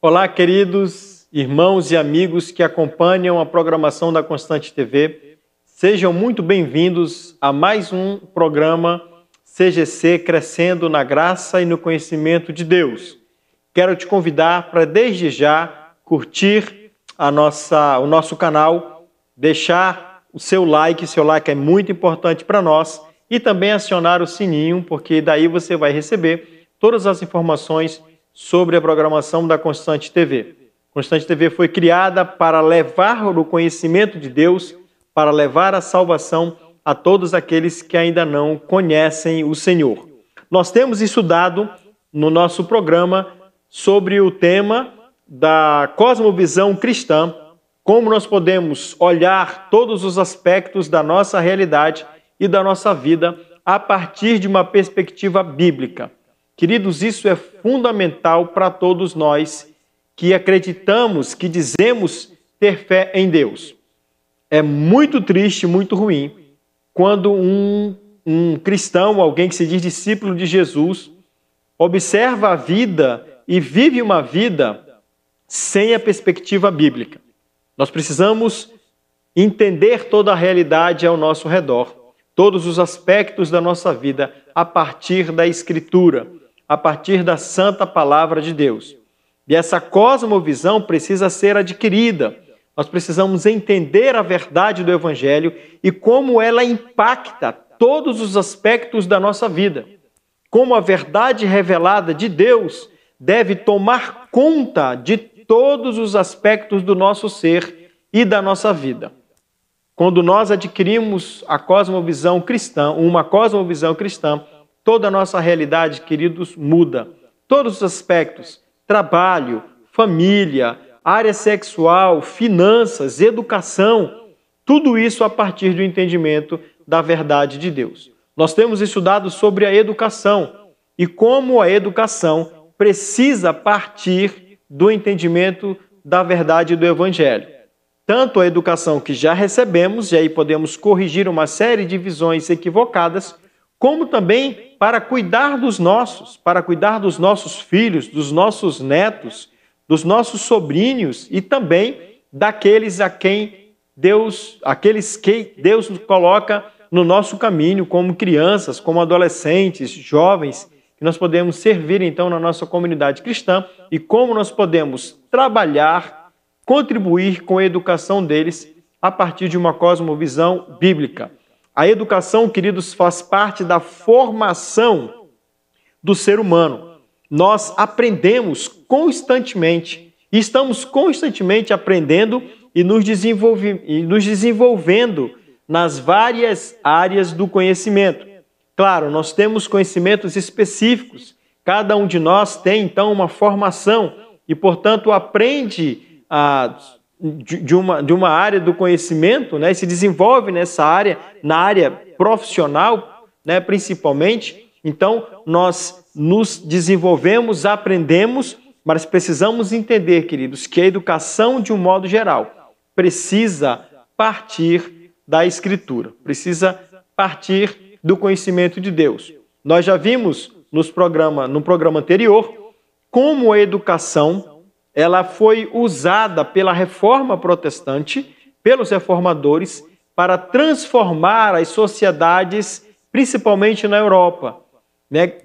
Olá, queridos irmãos e amigos que acompanham a programação da Constante TV. Sejam muito bem-vindos a mais um programa CGC Crescendo na Graça e no Conhecimento de Deus. Quero te convidar para, desde já, curtir o nosso canal, deixar o seu like é muito importante para nós, e também acionar o sininho, porque daí você vai receber todas as informações sobre a programação da Constante TV. Constante TV foi criada para levar o conhecimento de Deus, para levar a salvação a todos aqueles que ainda não conhecem o Senhor. Nós temos estudado no nosso programa sobre o tema da cosmovisão cristã, como nós podemos olhar todos os aspectos da nossa realidade e da nossa vida a partir de uma perspectiva bíblica. Queridos, isso é fundamental para todos nós que acreditamos, que dizemos ter fé em Deus. É muito triste, muito ruim, quando um cristão, alguém que se diz discípulo de Jesus, observa a vida e vive uma vida sem a perspectiva bíblica. Nós precisamos entender toda a realidade ao nosso redor, todos os aspectos da nossa vida a partir da Escritura, a partir da santa palavra de Deus. E essa cosmovisão precisa ser adquirida. Nós precisamos entender a verdade do Evangelho e como ela impacta todos os aspectos da nossa vida. Como a verdade revelada de Deus deve tomar conta de todos os aspectos do nosso ser e da nossa vida. Quando nós adquirimos a cosmovisão cristã, uma cosmovisão cristã, toda a nossa realidade, queridos, muda. Todos os aspectos, trabalho, família, área sexual, finanças, educação, tudo isso a partir do entendimento da verdade de Deus. Nós temos estudado sobre a educação e como a educação precisa partir do entendimento da verdade do Evangelho. Tanto a educação que já recebemos, e aí podemos corrigir uma série de visões equivocadas, como também para cuidar dos nossos filhos, dos nossos netos, dos nossos sobrinhos e também daqueles aqueles que Deus nos coloca no nosso caminho, como crianças, como adolescentes, jovens, que nós podemos servir então na nossa comunidade cristã e como nós podemos trabalhar, contribuir com a educação deles a partir de uma cosmovisão bíblica. A educação, queridos, faz parte da formação do ser humano. Nós aprendemos constantemente e estamos constantemente aprendendo e nos desenvolvendo nas várias áreas do conhecimento. Claro, nós temos conhecimentos específicos. Cada um de nós tem, então, uma formação e, portanto, aprende de uma área do conhecimento, né, se desenvolve nessa área, na área profissional, né, principalmente. Então, nós nos desenvolvemos, aprendemos, mas precisamos entender, queridos, que a educação, de um modo geral, precisa partir da Escritura, precisa partir do conhecimento de Deus. Nós já vimos no programa anterior como a educação ela foi usada pela Reforma Protestante, pelos reformadores, para transformar as sociedades, principalmente na Europa.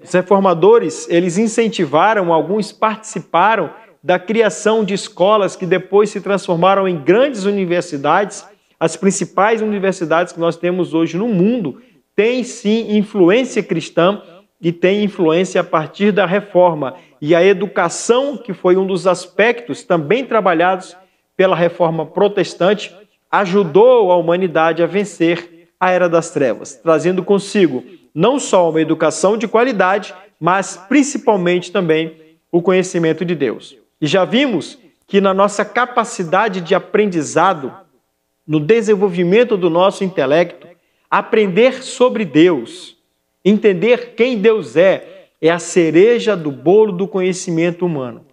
Os reformadores, eles incentivaram, alguns participaram da criação de escolas que depois se transformaram em grandes universidades. As principais universidades que nós temos hoje no mundo têm, sim, influência cristã e têm influência a partir da Reforma. E a educação, que foi um dos aspectos também trabalhados pela Reforma Protestante, ajudou a humanidade a vencer a Era das Trevas, trazendo consigo não só uma educação de qualidade, mas principalmente também o conhecimento de Deus. E já vimos que na nossa capacidade de aprendizado, no desenvolvimento do nosso intelecto, aprender sobre Deus, entender quem Deus é a cereja do bolo do conhecimento humano.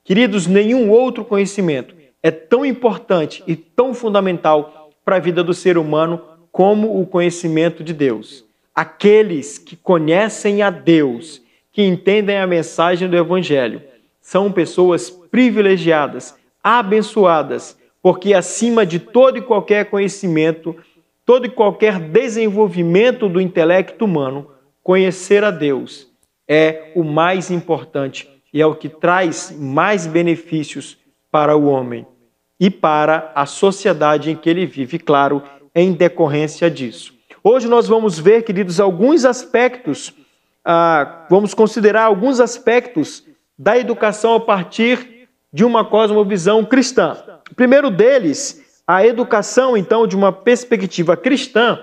Queridos, nenhum outro conhecimento é tão importante e tão fundamental para a vida do ser humano como o conhecimento de Deus. Aqueles que conhecem a Deus, que entendem a mensagem do Evangelho, são pessoas privilegiadas, abençoadas, porque acima de todo e qualquer conhecimento, todo e qualquer desenvolvimento do intelecto humano, conhecer a Deus é o mais importante e é o que traz mais benefícios para o homem e para a sociedade em que ele vive, claro, em decorrência disso. Hoje nós vamos ver, queridos, alguns aspectos, vamos considerar alguns aspectos da educação a partir de uma cosmovisão cristã. O primeiro deles, a educação, então, de uma perspectiva cristã,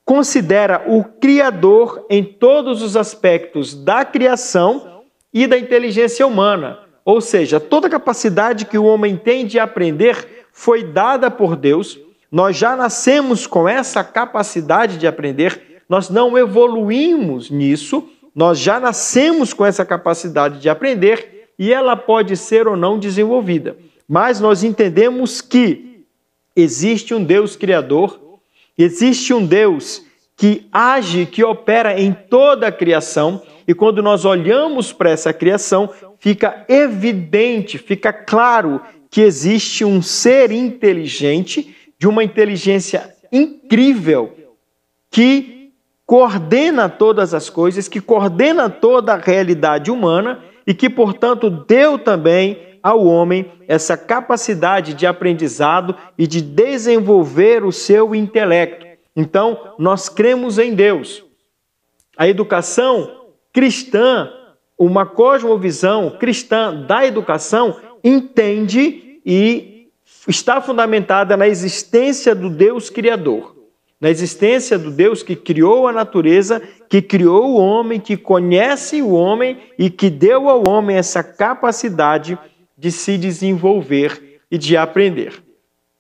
considera o Criador em todos os aspectos da criação e da inteligência humana. Ou seja, toda a capacidade que o homem tem de aprender foi dada por Deus. Nós já nascemos com essa capacidade de aprender, nós não evoluímos nisso, nós já nascemos com essa capacidade de aprender e ela pode ser ou não desenvolvida. Mas nós entendemos que existe um Deus criador, existe um Deus que age, que opera em toda a criação, e quando nós olhamos para essa criação, fica evidente, fica claro que existe um ser inteligente, de uma inteligência incrível, que coordena todas as coisas, que coordena toda a realidade humana e que, portanto, deu também ao homem essa capacidade de aprendizado e de desenvolver o seu intelecto. Então, nós cremos em Deus. A educação cristã, uma cosmovisão cristã da educação, entende e está fundamentada na existência do Deus Criador, na existência do Deus que criou a natureza, que criou o homem, que conhece o homem e que deu ao homem essa capacidade de se desenvolver e de aprender.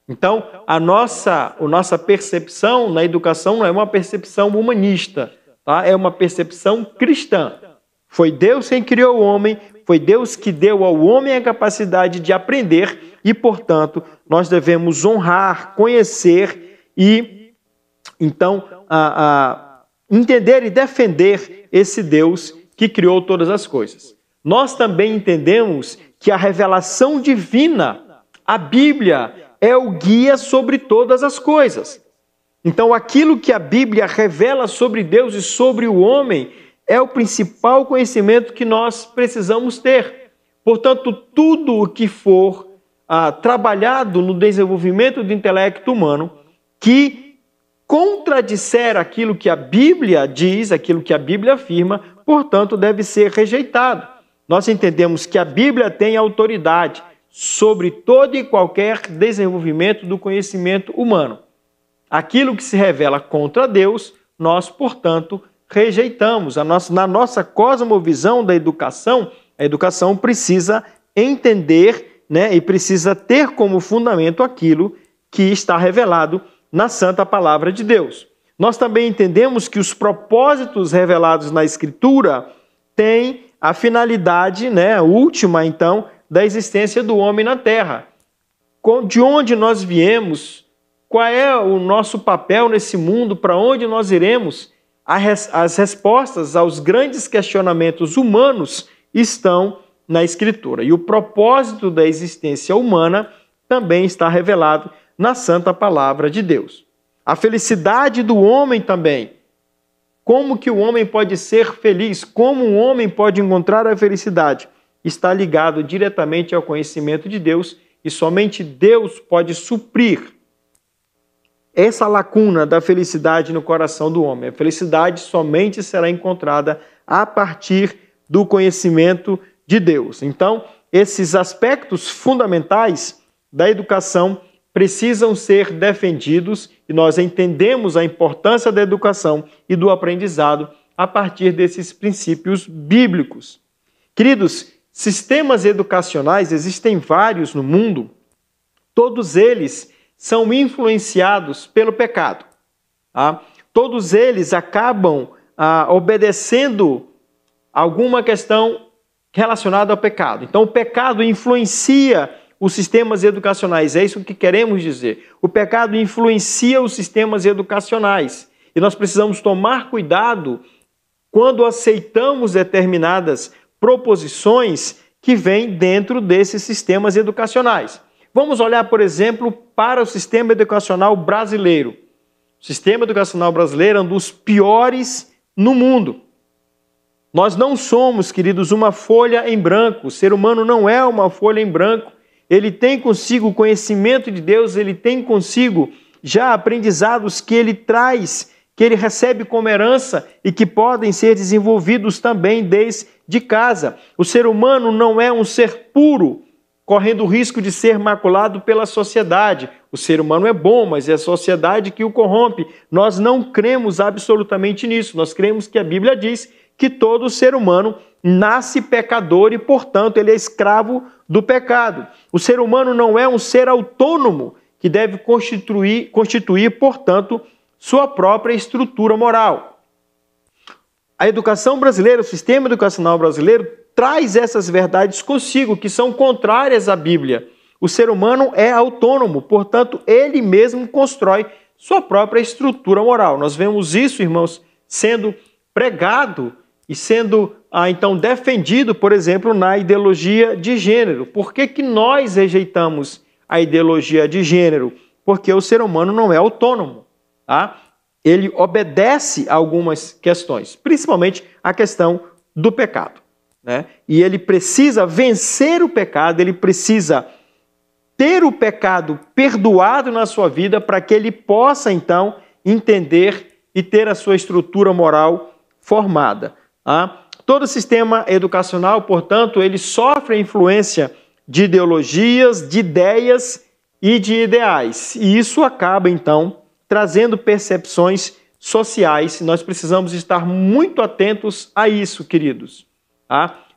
Então, a nossa percepção na educação não é uma percepção humanista, tá? É uma percepção cristã. Foi Deus quem criou o homem, foi Deus que deu ao homem a capacidade de aprender e, portanto, nós devemos honrar, conhecer e, então, entender e defender esse Deus que criou todas as coisas. Nós também entendemos que a revelação divina, a Bíblia, é o guia sobre todas as coisas. Então, aquilo que a Bíblia revela sobre Deus e sobre o homem é o principal conhecimento que nós precisamos ter. Portanto, tudo o que for trabalhado no desenvolvimento do intelecto humano, que contradisser aquilo que a Bíblia diz, aquilo que a Bíblia afirma, portanto, deve ser rejeitado. Nós entendemos que a Bíblia tem autoridade sobre todo e qualquer desenvolvimento do conhecimento humano. Aquilo que se revela contra Deus, nós, portanto, rejeitamos. Na nossa cosmovisão da educação, a educação precisa entender, e precisa ter como fundamento aquilo que está revelado na Santa Palavra de Deus. Nós também entendemos que os propósitos revelados na Escritura têm a finalidade, última, então, da existência do homem na Terra. De onde nós viemos, qual é o nosso papel nesse mundo, para onde nós iremos, as respostas aos grandes questionamentos humanos estão na Escritura. E o propósito da existência humana também está revelado na Santa Palavra de Deus. A felicidade do homem também. Como que o homem pode ser feliz? Como um homem pode encontrar a felicidade? Está ligado diretamente ao conhecimento de Deus e somente Deus pode suprir essa lacuna da felicidade no coração do homem. A felicidade somente será encontrada a partir do conhecimento de Deus. Então, esses aspectos fundamentais da educação precisam ser defendidos e nós entendemos a importância da educação e do aprendizado a partir desses princípios bíblicos. Queridos, sistemas educacionais existem vários no mundo, todos eles são influenciados pelo pecado. Tá? Todos eles acabam obedecendo alguma questão relacionada ao pecado. Então, o pecado influencia os sistemas educacionais, é isso que queremos dizer. O pecado influencia os sistemas educacionais e nós precisamos tomar cuidado quando aceitamos determinadas proposições que vem dentro desses sistemas educacionais. Vamos olhar, por exemplo, para o sistema educacional brasileiro. O sistema educacional brasileiro é um dos piores no mundo. Nós não somos, queridos, uma folha em branco. O ser humano não é uma folha em branco. Ele tem consigo o conhecimento de Deus, ele tem consigo já aprendizados que ele traz, que ele recebe como herança e que podem ser desenvolvidos também desde casa. O ser humano não é um ser puro, correndo o risco de ser maculado pela sociedade. O ser humano é bom, mas é a sociedade que o corrompe. Nós não cremos absolutamente nisso. Nós cremos que a Bíblia diz que todo ser humano nasce pecador e, portanto, ele é escravo do pecado. O ser humano não é um ser autônomo que deve constituir, portanto, sua própria estrutura moral. A educação brasileira, o sistema educacional brasileiro, traz essas verdades consigo, que são contrárias à Bíblia. O ser humano é autônomo, portanto, ele mesmo constrói sua própria estrutura moral. Nós vemos isso, irmãos, sendo pregado e sendo, então, defendido, por exemplo, na ideologia de gênero. Por que nós rejeitamos a ideologia de gênero? Porque o ser humano não é autônomo, tá? Ele obedece a algumas questões, principalmente a questão do pecado, né? E ele precisa vencer o pecado, ele precisa ter o pecado perdoado na sua vida para que ele possa, então, entender e ter a sua estrutura moral formada. Todo sistema educacional, portanto, ele sofre a influência de ideologias, de ideias e de ideais. E isso acaba, então, trazendo percepções sociais. Nós precisamos estar muito atentos a isso, queridos.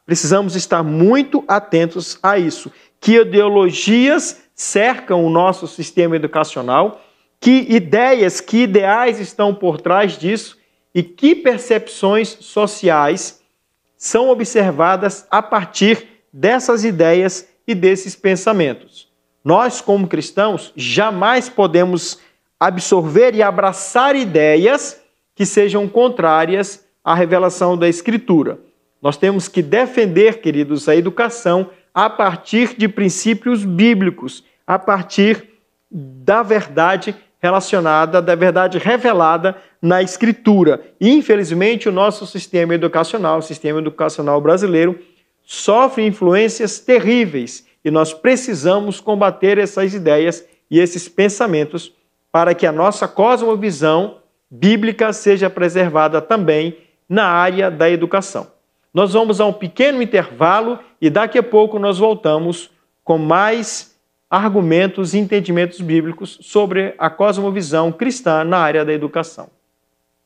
Precisamos estar muito atentos a isso. Que ideologias cercam o nosso sistema educacional, que ideias, que ideais estão por trás disso e que percepções sociais são observadas a partir dessas ideias e desses pensamentos. Nós, como cristãos, jamais podemos absorver e abraçar ideias que sejam contrárias à revelação da Escritura. Nós temos que defender, queridos, a educação a partir de princípios bíblicos, a partir da verdade relacionada, da verdade revelada na Escritura. E, infelizmente, o nosso sistema educacional, o sistema educacional brasileiro, sofre influências terríveis e nós precisamos combater essas ideias e esses pensamentos para que a nossa cosmovisão bíblica seja preservada também na área da educação. Nós vamos a um pequeno intervalo e daqui a pouco nós voltamos com mais argumentos e entendimentos bíblicos sobre a cosmovisão cristã na área da educação.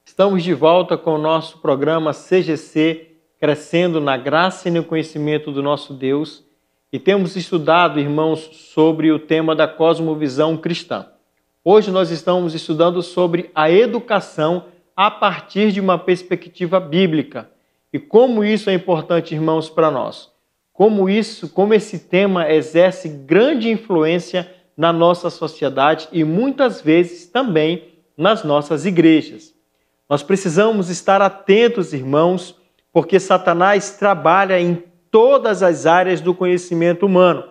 Estamos de volta com o nosso programa CGC, Crescendo na Graça e no Conhecimento do Nosso Deus, e temos estudado, irmãos, sobre o tema da cosmovisão cristã. Hoje nós estamos estudando sobre a educação a partir de uma perspectiva bíblica. E como isso é importante, irmãos, para nós. Como esse tema exerce grande influência na nossa sociedade e muitas vezes também nas nossas igrejas. Nós precisamos estar atentos, irmãos, porque Satanás trabalha em todas as áreas do conhecimento humano.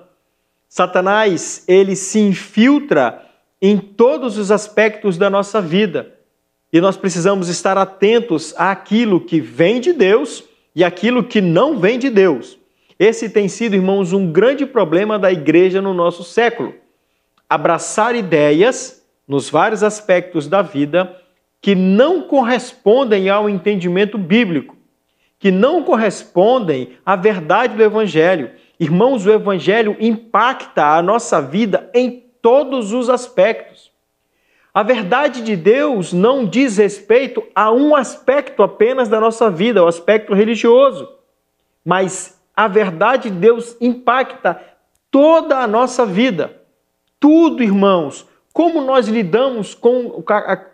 Satanás, ele se infiltra em todos os aspectos da nossa vida. E nós precisamos estar atentos àquilo que vem de Deus e àquilo que não vem de Deus. Esse tem sido, irmãos, um grande problema da igreja no nosso século. Abraçar ideias nos vários aspectos da vida que não correspondem ao entendimento bíblico, que não correspondem à verdade do Evangelho. Irmãos, o Evangelho impacta a nossa vida em todos os aspectos. A verdade de Deus não diz respeito a um aspecto apenas da nossa vida, o aspecto religioso. Mas a verdade de Deus impacta toda a nossa vida. Tudo, irmãos. Como nós lidamos com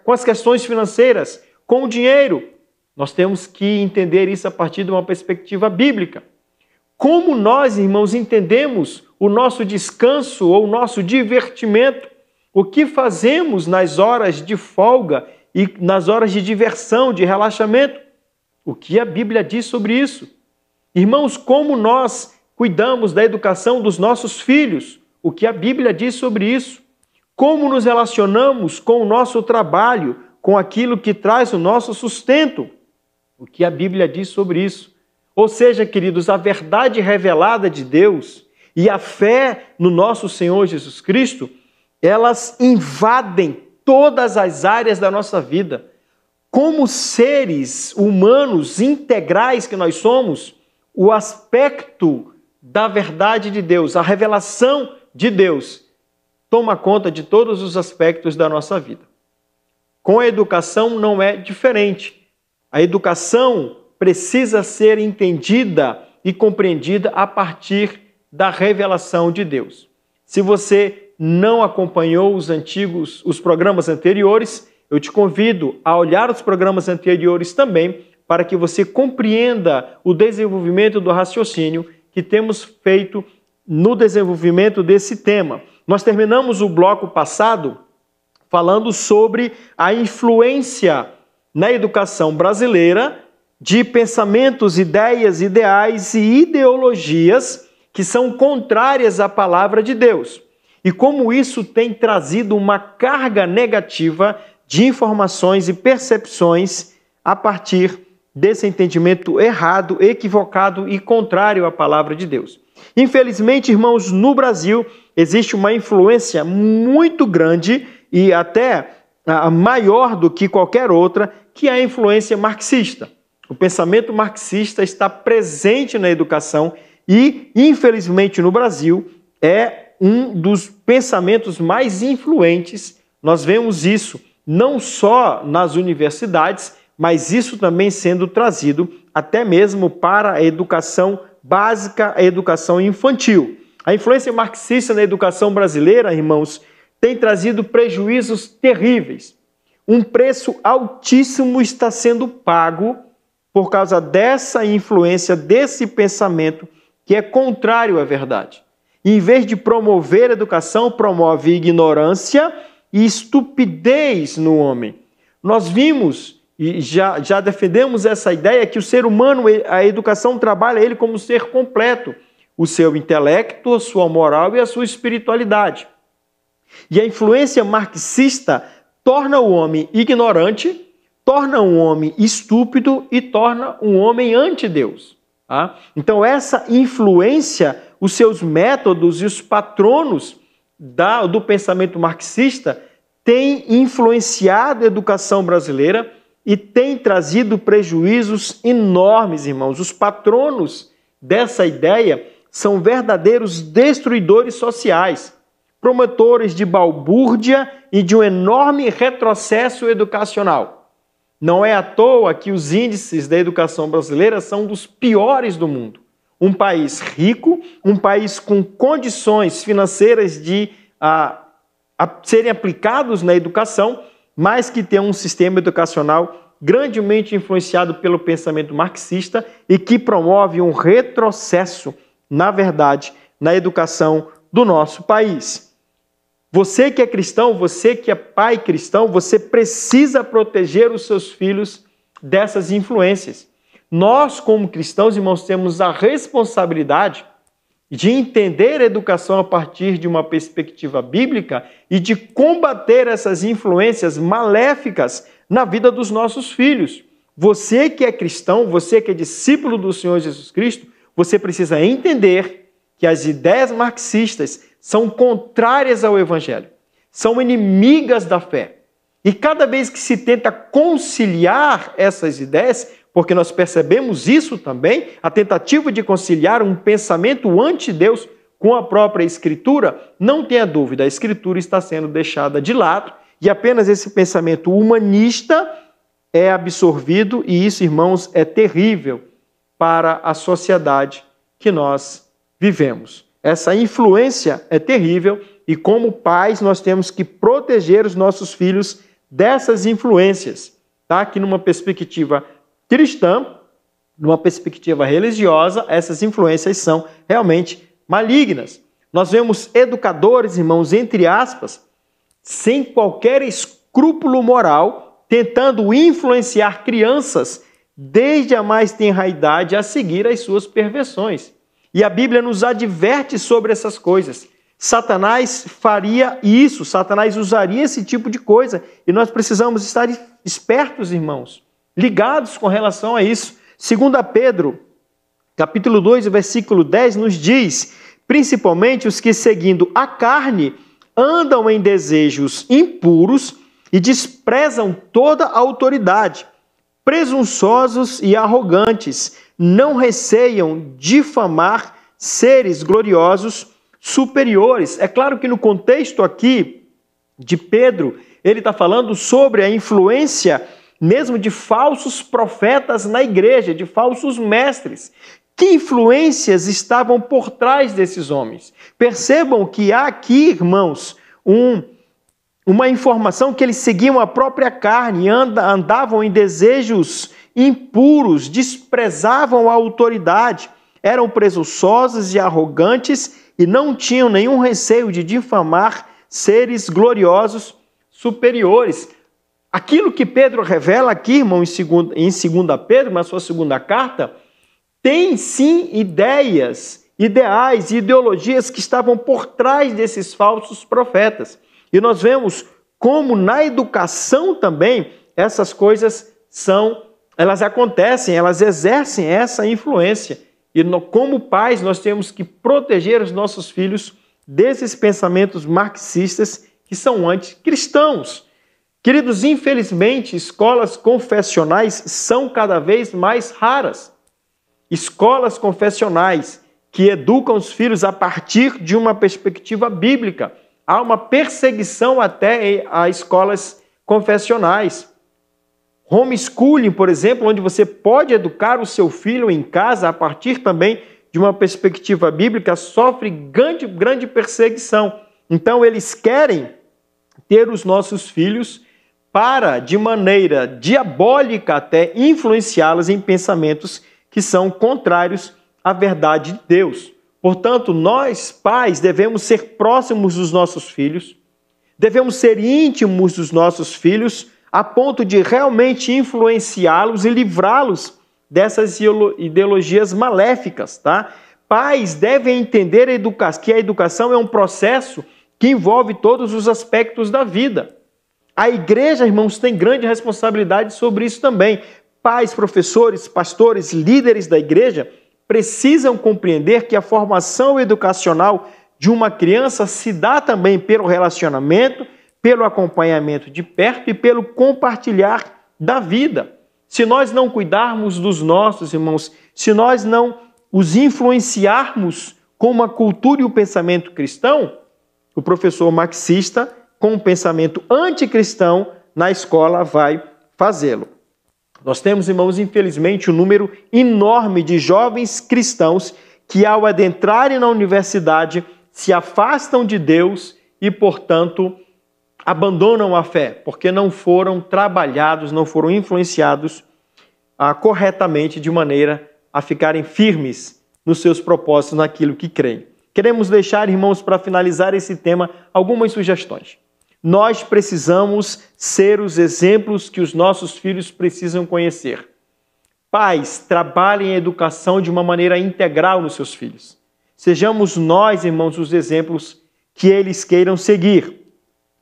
as questões financeiras, com o dinheiro. Nós temos que entender isso a partir de uma perspectiva bíblica. Como nós, irmãos, entendemos o nosso descanso ou o nosso divertimento. O que fazemos nas horas de folga e nas horas de diversão, de relaxamento? O que a Bíblia diz sobre isso? Irmãos, como nós cuidamos da educação dos nossos filhos, o que a Bíblia diz sobre isso. Como nos relacionamos com o nosso trabalho, com aquilo que traz o nosso sustento, o que a Bíblia diz sobre isso. Ou seja, queridos, a verdade revelada de Deus e a fé no nosso Senhor Jesus Cristo, elas invadem todas as áreas da nossa vida. Como seres humanos integrais que nós somos, o aspecto da verdade de Deus, a revelação de Deus, toma conta de todos os aspectos da nossa vida. Com a educação não é diferente. A educação precisa ser entendida e compreendida a partir da revelação de Deus. Se você não acompanhou os programas anteriores, eu te convido a olhar os programas anteriores também, para que você compreenda o desenvolvimento do raciocínio que temos feito no desenvolvimento desse tema. Nós terminamos o bloco passado falando sobre a influência na educação brasileira de pensamentos, ideias, ideais e ideologias que são contrárias à palavra de Deus. E como isso tem trazido uma carga negativa de informações e percepções a partir desse entendimento errado, equivocado e contrário à palavra de Deus. Infelizmente, irmãos, no Brasil existe uma influência muito grande e até maior do que qualquer outra, que é a influência marxista. O pensamento marxista está presente na educação e, infelizmente, no Brasil, é um dos pensamentos mais influentes. Nós vemos isso não só nas universidades, mas isso também sendo trazido até mesmo para a educação básica, a educação infantil. A influência marxista na educação brasileira, irmãos, tem trazido prejuízos terríveis. Um preço altíssimo está sendo pago por causa dessa influência, desse pensamento que é contrário à verdade. Em vez de promover a educação, promove ignorância e estupidez no homem. Nós vimos e já defendemos essa ideia que o ser humano, a educação trabalha ele como ser completo, o seu intelecto, a sua moral e a sua espiritualidade. E a influência marxista torna o homem ignorante, torna um homem estúpido e torna um homem anti-Deus. Tá? Então essa influência, os seus métodos e os patronos do pensamento marxista têm influenciado a educação brasileira e têm trazido prejuízos enormes, irmãos. Os patronos dessa ideia são verdadeiros destruidores sociais, promotores de balbúrdia e de um enorme retrocesso educacional. Não é à toa que os índices da educação brasileira são dos piores do mundo. Um país rico, um país com condições financeiras de serem aplicados na educação, mas que tem um sistema educacional grandemente influenciado pelo pensamento marxista e que promove um retrocesso, na verdade, na educação do nosso país. Você que é cristão, você que é pai cristão, você precisa proteger os seus filhos dessas influências. Nós, como cristãos, irmãos, temos a responsabilidade de entender a educação a partir de uma perspectiva bíblica e de combater essas influências maléficas na vida dos nossos filhos. Você que é cristão, você que é discípulo do Senhor Jesus Cristo, você precisa entender que as ideias marxistas são contrárias ao Evangelho, são inimigas da fé. E cada vez que se tenta conciliar essas ideias, porque nós percebemos isso também, a tentativa de conciliar um pensamento anti-Deus com a própria Escritura, não tenha dúvida, a Escritura está sendo deixada de lado e apenas esse pensamento humanista é absorvido e isso, irmãos, é terrível para a sociedade que nós vivemos. Essa influência é terrível e como pais nós temos que proteger os nossos filhos dessas influências, tá? Que numa perspectiva cristã, numa perspectiva religiosa, essas influências são realmente malignas. Nós vemos educadores, irmãos, entre aspas, sem qualquer escrúpulo moral, tentando influenciar crianças desde a mais tenra idade a seguir as suas perversões. E a Bíblia nos adverte sobre essas coisas. Satanás faria isso, Satanás usaria esse tipo de coisa. E nós precisamos estar espertos, irmãos, ligados com relação a isso. 2 Pedro, capítulo 2, versículo 10, nos diz: principalmente os que, seguindo a carne, andam em desejos impuros e desprezam toda a autoridade, presunçosos e arrogantes, não receiam difamar seres gloriosos superiores. É claro que no contexto aqui de Pedro, ele está falando sobre a influência mesmo de falsos profetas na igreja, de falsos mestres. Que influências estavam por trás desses homens? Percebam que há aqui, irmãos, uma informação que eles seguiam a própria carne, andavam em desejos impuros, desprezavam a autoridade, eram presunçosos e arrogantes e não tinham nenhum receio de difamar seres gloriosos superiores. Aquilo que Pedro revela aqui, irmão, em 2 Pedro, na sua segunda carta, tem sim ideias, ideais e ideologias que estavam por trás desses falsos profetas. E nós vemos como na educação também essas coisas elas acontecem, elas exercem essa influência. E como pais nós temos que proteger os nossos filhos desses pensamentos marxistas que são anticristãos. Queridos, infelizmente, escolas confessionais são cada vez mais raras. Escolas confessionais que educam os filhos a partir de uma perspectiva bíblica. Há uma perseguição até a escolas confessionais. Homeschooling, por exemplo, onde você pode educar o seu filho em casa a partir também de uma perspectiva bíblica, sofre grande perseguição. Então, eles querem ter os nossos filhos para, de maneira diabólica até, influenciá-los em pensamentos que são contrários à verdade de Deus. Portanto, nós, pais, devemos ser próximos dos nossos filhos, devemos ser íntimos dos nossos filhos, a ponto de realmente influenciá-los e livrá-los dessas ideologias maléficas, tá? Pais devem entender que a educação é um processo que envolve todos os aspectos da vida. A igreja, irmãos, tem grande responsabilidade sobre isso também. Pais, professores, pastores, líderes da igreja precisam compreender que a formação educacional de uma criança se dá também pelo relacionamento, pelo acompanhamento de perto e pelo compartilhar da vida. Se nós não cuidarmos dos nossos irmãos, se nós não os influenciarmos com uma cultura e o pensamento cristão, o professor marxista, com um pensamento anticristão, na escola vai fazê-lo. Nós temos, irmãos, infelizmente, um número enorme de jovens cristãos que, ao adentrarem na universidade, se afastam de Deus e, portanto, abandonam a fé, porque não foram trabalhados, não foram influenciados corretamente, de maneira a ficarem firmes nos seus propósitos, naquilo que creem. Queremos deixar, irmãos, para finalizar esse tema, algumas sugestões. Nós precisamos ser os exemplos que os nossos filhos precisam conhecer. Pais, trabalhem a educação de uma maneira integral nos seus filhos. Sejamos nós, irmãos, os exemplos que eles queiram seguir.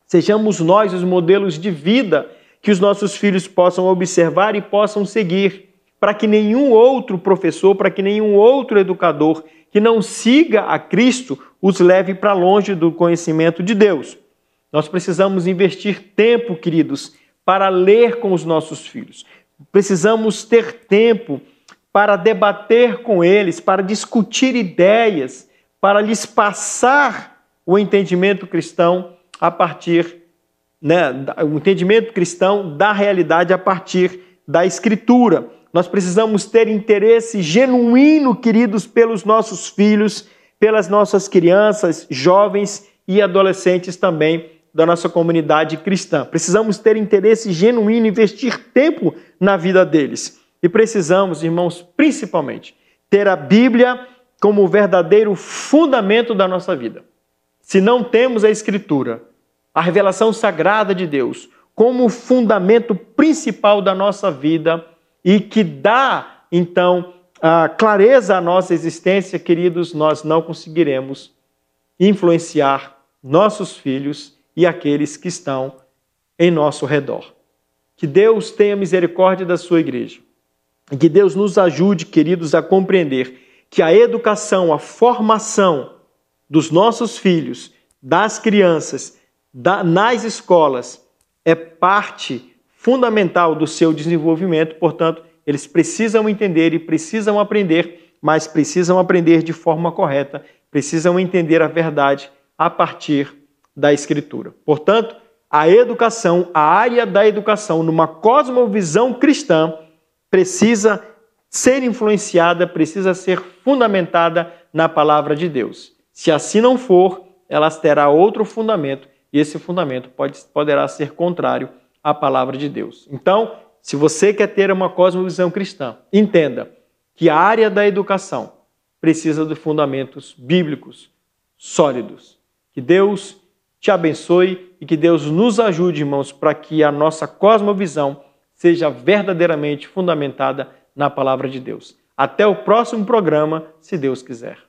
Sejamos nós os modelos de vida que os nossos filhos possam observar e possam seguir, para que nenhum outro professor, para que nenhum outro educador que não siga a Cristo os leve para longe do conhecimento de Deus. Nós precisamos investir tempo, queridos, para ler com os nossos filhos. Precisamos ter tempo para debater com eles, para discutir ideias, para lhes passar o entendimento cristão a partir, o entendimento cristão da realidade a partir da Escritura. Nós precisamos ter interesse genuíno, queridos, pelos nossos filhos, pelas nossas crianças, jovens e adolescentes também da nossa comunidade cristã. Precisamos ter interesse genuíno, investir tempo na vida deles. E precisamos, irmãos, principalmente, ter a Bíblia como o verdadeiro fundamento da nossa vida. Se não temos a Escritura, a revelação sagrada de Deus, como o fundamento principal da nossa vida e que dá, então, clareza à nossa existência, queridos, nós não conseguiremos influenciar nossos filhos e aqueles que estão em nosso redor. Que Deus tenha misericórdia da sua igreja. E que Deus nos ajude, queridos, a compreender que a educação, a formação dos nossos filhos, das crianças, nas escolas, é parte fundamental do seu desenvolvimento. Portanto, eles precisam entender e precisam aprender, mas precisam aprender de forma correta, precisam entender a verdade a partir da Escritura. Portanto, a educação, a área da educação, numa cosmovisão cristã, precisa ser influenciada, precisa ser fundamentada na palavra de Deus. Se assim não for, ela terá outro fundamento, e esse fundamento poderá ser contrário à palavra de Deus. Então, se você quer ter uma cosmovisão cristã, entenda que a área da educação precisa de fundamentos bíblicos sólidos. Que Deus te abençoe e que Deus nos ajude, irmãos, para que a nossa cosmovisão seja verdadeiramente fundamentada na palavra de Deus. Até o próximo programa, se Deus quiser.